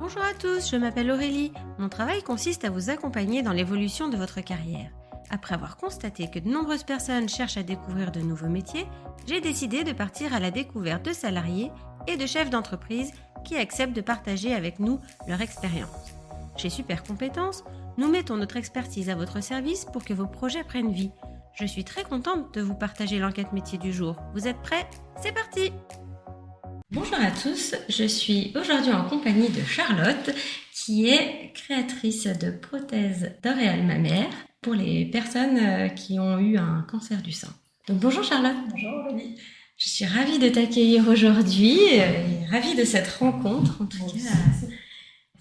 Bonjour à tous, je m'appelle Aurélie. Mon travail consiste à vous accompagner dans l'évolution de votre carrière. Après avoir constaté que de nombreuses personnes cherchent à découvrir de nouveaux métiers, j'ai décidé de partir à la découverte de salariés et de chefs d'entreprise qui acceptent de partager avec nous leur expérience. Chez Super Compétences, nous mettons notre expertise à votre service pour que vos projets prennent vie. Je suis très contente de vous partager l'enquête métier du jour. Vous êtes prêts ? C'est parti ! Bonjour à tous, je suis aujourd'hui en compagnie de Charlotte qui est créatrice de prothèses d'auréoles mammaires pour les personnes qui ont eu un cancer du sein. Donc bonjour Charlotte. Bonjour Aurélie. Je suis ravie de t'accueillir aujourd'hui et ravie de cette rencontre. En tout cas,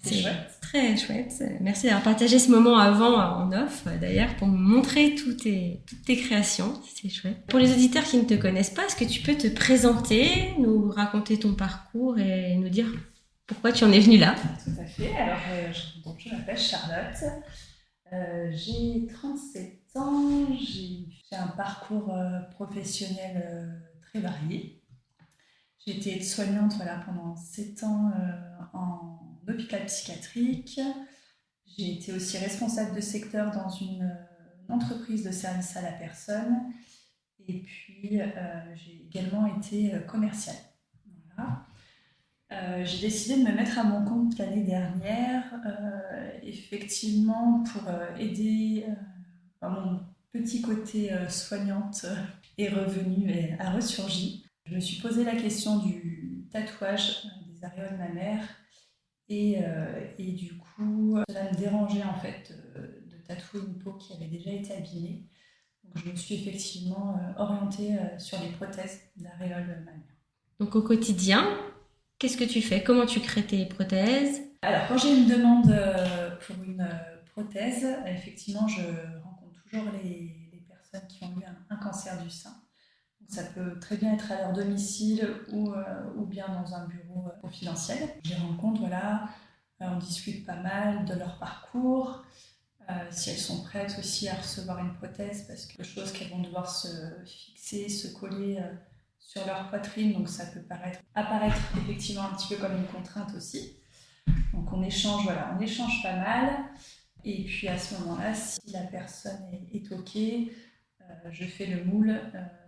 c'est chouette. Très chouette. Merci d'avoir partagé ce moment avant en off d'ailleurs pour me montrer toutes tes créations. C'est chouette. Pour les auditeurs qui ne te connaissent pas, est-ce que tu peux te présenter, nous raconter ton parcours et nous dire pourquoi tu en es venue là ? Tout à fait. Alors, je m'appelle Charlotte. J'ai 37 ans. J'ai un parcours professionnel très varié. J'ai été aide-soignante pendant 7 ans en hôpital psychiatrique. J'ai été aussi responsable de secteur dans une entreprise de service à la personne. Et puis, j'ai également été commerciale. Voilà. J'ai décidé de me mettre à mon compte l'année dernière, effectivement, pour aider mon petit côté soignante est revenu et a ressurgi. Je me suis posé la question du tatouage des aréoles mammaires et du coup, cela me dérangeait en fait de tatouer une peau qui avait déjà été abîmée. Donc je me suis effectivement orientée sur les prothèses d'aréoles mammaires. Donc au quotidien, qu'est-ce que tu fais ? Comment tu crées tes prothèses ? Alors quand j'ai une demande pour une prothèse, effectivement je rencontre toujours les personnes qui ont eu un cancer du sein. Ça peut très bien être à leur domicile ou bien dans un bureau confidentiel. Je les rencontre, on discute pas mal de leur parcours, si elles sont prêtes aussi à recevoir une prothèse, parce que chose qu'elles vont devoir se fixer, se coller sur leur poitrine, donc ça peut apparaître effectivement un petit peu comme une contrainte aussi. Donc on échange pas mal. Et puis à ce moment-là, si la personne est OK, je fais le moule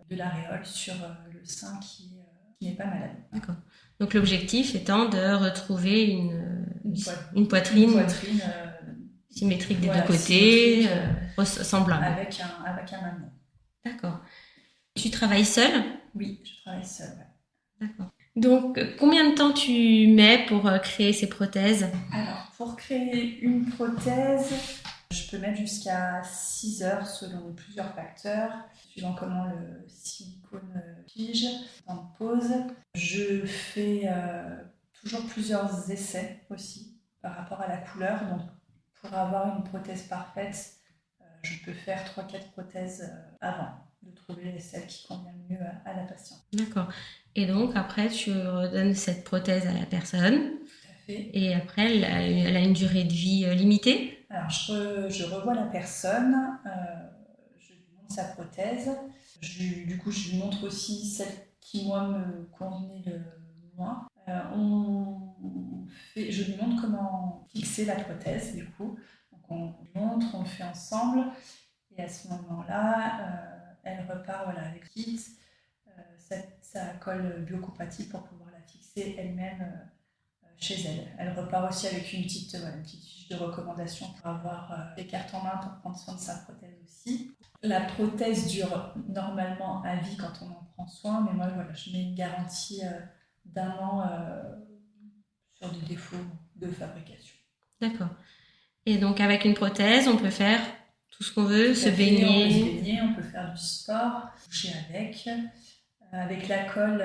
de l'aréole sur le sein qui n'est pas malade. D'accord. Donc l'objectif étant de retrouver une poitrine symétrique des deux côtés, semblable. Avec un mamelon. D'accord. Tu travailles seule ? Oui, je travaille seule. Ouais. D'accord. Donc combien de temps tu mets pour créer ces prothèses ? Alors, pour créer une prothèse, je peux mettre jusqu'à 6 heures selon plusieurs facteurs, suivant comment le silicone pige, en pose. Je fais toujours plusieurs essais aussi par rapport à la couleur. Donc, pour avoir une prothèse parfaite, je peux faire 3-4 prothèses avant de trouver celle qui convient mieux à la patiente. D'accord. Et donc, après, tu redonnes cette prothèse à la personne. Et après, elle a une durée de vie limitée ? Alors, je revois la personne, je lui montre sa prothèse. Je lui montre aussi celle qui, moi, me convenait le moins. Je lui montre comment fixer la prothèse, du coup. Donc, on lui montre, on le fait ensemble. Et à ce moment-là, elle repart avec le kit. Ça colle biocompatible pour pouvoir la fixer elle-même chez elle. Elle repart aussi avec une petite fiche de recommandation pour avoir des cartes en main pour prendre soin de sa prothèse aussi. La prothèse dure normalement à vie quand on en prend soin, mais moi je mets une garantie d'1 an sur des défauts de fabrication. D'accord. Et donc avec une prothèse, on peut faire tout ce qu'on veut, On peut se baigner, on peut faire du sport, coucher avec. Avec la colle,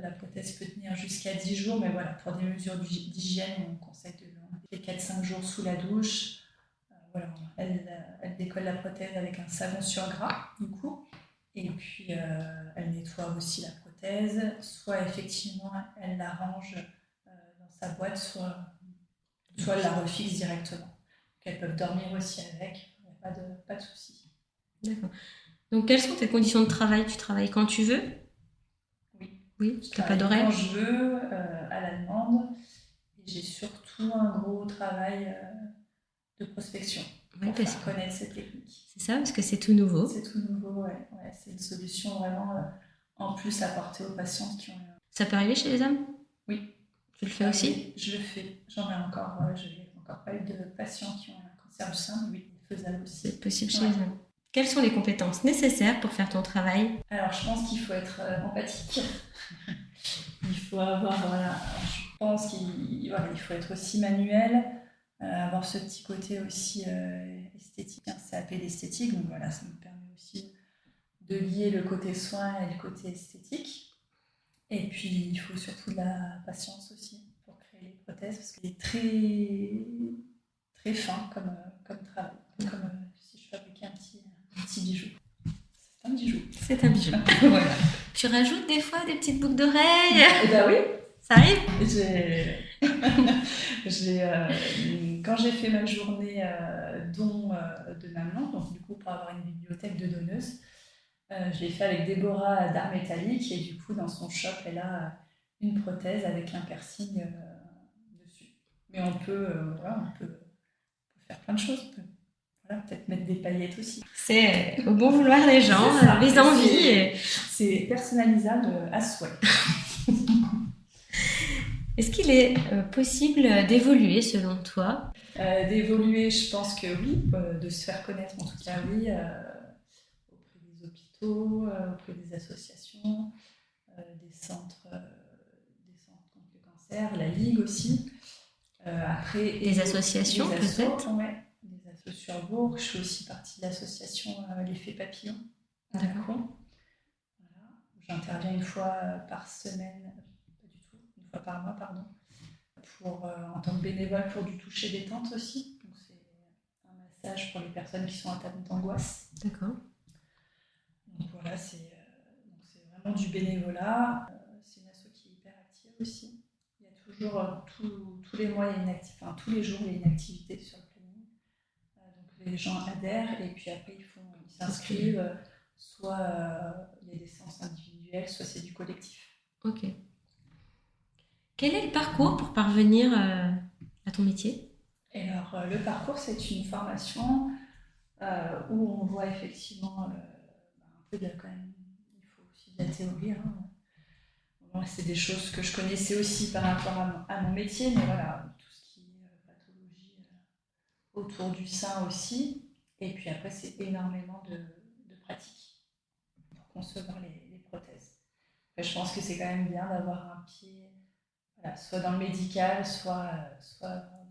la prothèse peut tenir jusqu'à 10 jours, mais voilà, pour des mesures d'hygiène, on conseille de l'enlever 4-5 jours sous la douche. Elle décolle la prothèse avec un savon sur gras, du coup, et puis elle nettoie aussi la prothèse, soit effectivement elle la range dans sa boîte, soit elle la refixe directement. Donc elles peuvent dormir aussi avec, il n'y a pas de souci. D'accord. Donc, quelles sont tes conditions de travail ? Tu travailles quand tu veux ? Oui. Oui, tu n'as pas d'horaire ? Quand je veux, à la demande. j'ai surtout un gros travail de prospection pour faire connaître cette technique. C'est ça, parce que c'est tout nouveau. C'est tout nouveau, ouais. C'est une solution vraiment en plus apportée aux patientes qui ont... Ça peut arriver chez les hommes ? Oui. Tu le fais aussi ? Je le fais. J'en ai encore, je n'ai encore pas eu de patients qui ont un cancer du sein, mais oui, faisable aussi. C'est possible chez les hommes. Quelles sont les compétences nécessaires pour faire ton travail ? Alors, je pense qu'il faut être empathique. Il faut avoir, je pense qu'il faut être aussi manuel, avoir ce petit côté aussi esthétique. C'est appelé l'esthétique, donc voilà, ça me permet aussi de lier le côté soin et le côté esthétique. Et puis, il faut surtout de la patience aussi pour créer les prothèses, parce qu'il est très, très fin comme travail, comme si je fabriquais un petit bijou. C'est un bijou. C'est un bijou. Voilà. Tu rajoutes des fois des petites boucles d'oreilles ? Eh ben oui. Ça arrive ? Quand j'ai fait ma journée don de mamelon, donc du coup pour avoir une bibliothèque de donneuses, je l'ai fait avec Déborah d'Art Métallique et du coup dans son shop elle a une prothèse avec un piercing dessus. Mais on peut faire plein de choses. Peut-être mettre des paillettes aussi. C'est au bon vouloir des gens, les envies. C'est personnalisable à souhait. Est-ce qu'il est possible d'évoluer selon toi ? D'évoluer, je pense que oui, de se faire connaître en tout cas oui, auprès des hôpitaux, auprès des associations, des centres contre le cancer, la Ligue aussi. Après, des associations peut-être ? Ouais. Sur Bourg, je fais aussi partie de l'association L'Effet Papillon. D'accord. Voilà. J'interviens une fois par semaine, pas du tout, une fois par mois, pardon, en tant que bénévole pour du toucher détente aussi. Donc c'est un massage pour les personnes qui sont atteintes d'angoisse. D'accord. Donc voilà, c'est vraiment du bénévolat. C'est une asso qui est hyper active aussi. Il y a toujours, tous les mois, tous les jours, il y a une activité sur le planning. Donc les gens adhèrent et puis après ils s'inscrivent. Soit il y a des séances individuelles, soit c'est du collectif. Ok. Quel est le parcours pour parvenir à ton métier ? Et alors, le parcours, c'est une formation où on voit effectivement un peu quand même, il faut aussi de la théorie. Bon, c'est des choses que je connaissais aussi par rapport à mon métier, mais voilà, tout ce qui est pathologie autour du sein aussi. Et puis après, c'est énormément de pratique pour concevoir les prothèses. Après, je pense que c'est quand même bien d'avoir un pied soit dans le médical, soit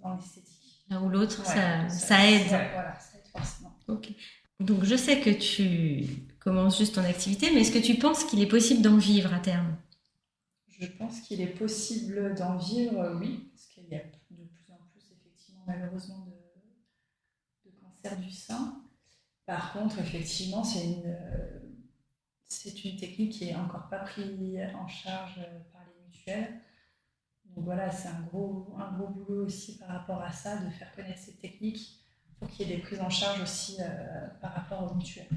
dans l'esthétique. L'un ou l'autre, ça aide. Voilà, ça aide forcément. Ok. Donc je sais que tu commences juste ton activité, mais est-ce que tu penses qu'il est possible d'en vivre à terme ? Je pense qu'il est possible d'en vivre, oui, parce qu'il y a de plus en plus, effectivement, malheureusement, de cancer du sein. Par contre, effectivement, c'est une technique qui n'est encore pas prise en charge par les mutuelles. Donc voilà, c'est un gros boulot aussi par rapport à ça, de faire connaître cette technique pour qu'il y ait des prises en charge aussi par rapport aux mutuelles.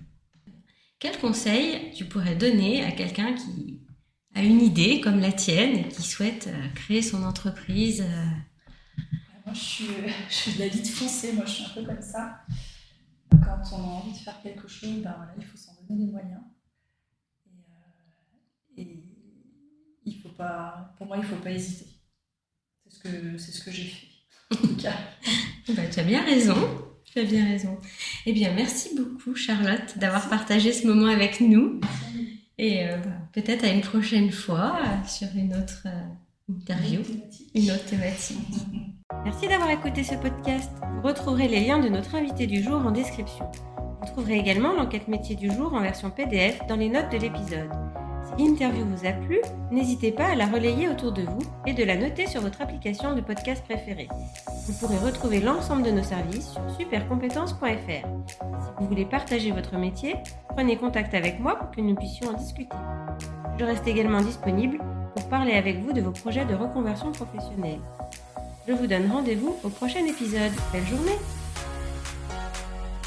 Quel conseil tu pourrais donner à quelqu'un qui a une idée comme la tienne et qui souhaite créer son entreprise Moi, je suis de la vie de foncer, moi je suis un peu comme ça. Quand on a envie de faire quelque chose, il faut s'en donner les moyens. Et pour moi, il ne faut pas hésiter. C'est ce que j'ai fait, en tout cas. Tu as bien raison. Tu as bien raison. Eh bien, merci beaucoup, Charlotte, d'avoir partagé ce moment avec nous. Et peut-être à une prochaine fois sur une autre interview, une autre thématique. Merci d'avoir écouté ce podcast. Vous retrouverez les liens de notre invité du jour en description. Vous trouverez également l'enquête métier du jour en version PDF dans les notes de l'épisode. Si l'interview vous a plu, n'hésitez pas à la relayer autour de vous et de la noter sur votre application de podcast préférée. Vous pourrez retrouver l'ensemble de nos services sur supercompétences.fr. Si vous voulez partager votre métier, prenez contact avec moi pour que nous puissions en discuter. Je reste également disponible pour parler avec vous de vos projets de reconversion professionnelle. Je vous donne rendez-vous au prochain épisode. Belle journée!